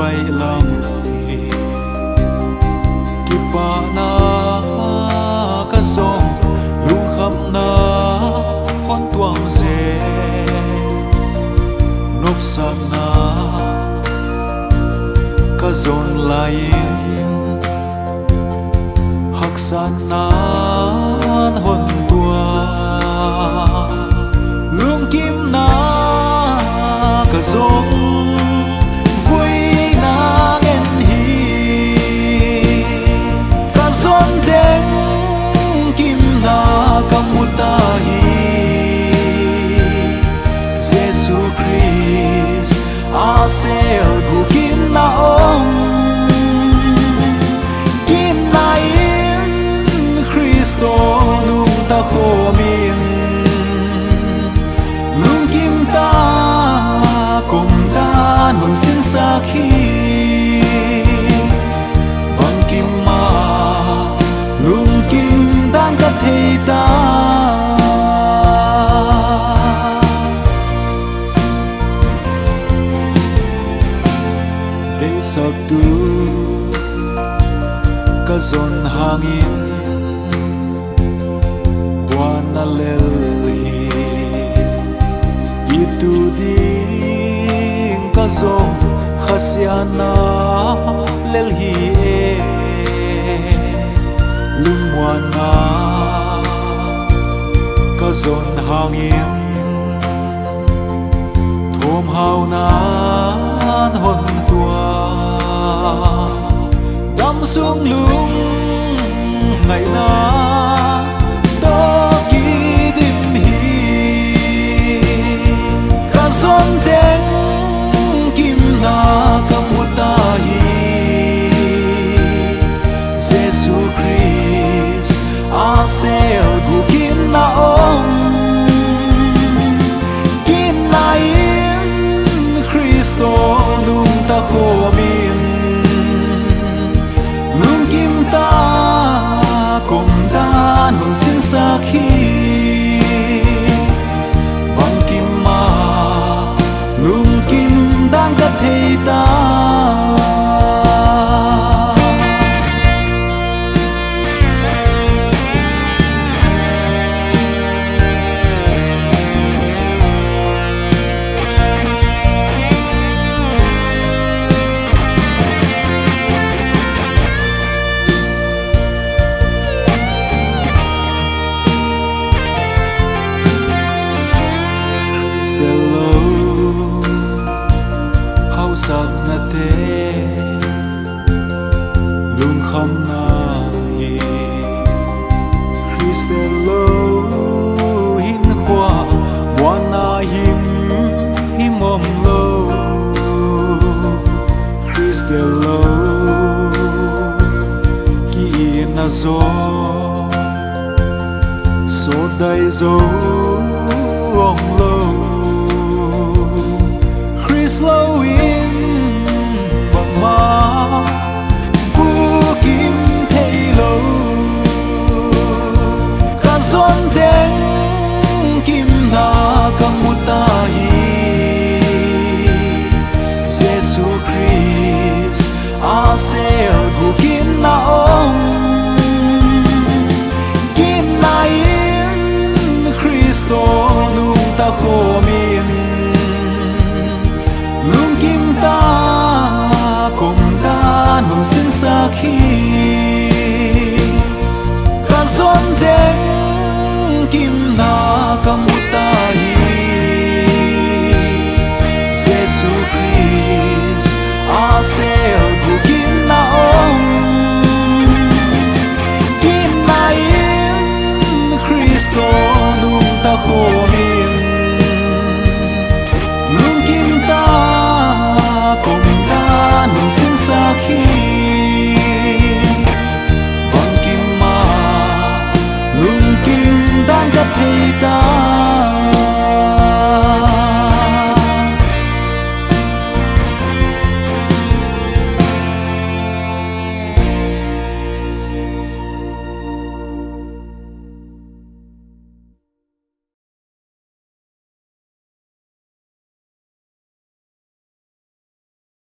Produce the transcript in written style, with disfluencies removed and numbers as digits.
gai lam hi ki pa na ka song lung kham na hon tuang ze nop sak na ka zon lain hak san nan hon tua lung kim na ka zong vui na ngen hi ka zon deng kim na ka muta hi Jesu Christ a sel gu kim na ong kim na in Christo nung ta khomin lung kim ta kum ta nung sin sa khi bang kim ma lung kim dan ka thei ta te sak tu ka zon hangin wana lel hi itu ding ka zong khasiana lel hi lung wana ka zon hangin thom hau nan hon tua dam sung lung ngày na to ki dim hi ka zon deng kim na ka muta hi Jesu Christ a sel gu kim na ong kim na in Christo nung ta khomin lung kim ta kum ta nung sin sa khi bang kim ma lung kim dan ka thei ta sak na te lung kham na hi Christe lo hin khoa wana him himom lo Christe lo ki na zo so dai zo ong lo Chris lo kim thei lo ka zon deng kim na ka muta hi Jesu Christ a sel gu kim na ong kim na in Christo nung ta khomin lung kim ta kum ta nung sin sa khi ka zon deng kim na ka muta hi Jesu Christ a sel gu kim na ong kim na in Christo nung ta khomin lung kim ta kum ta nung sin sa khi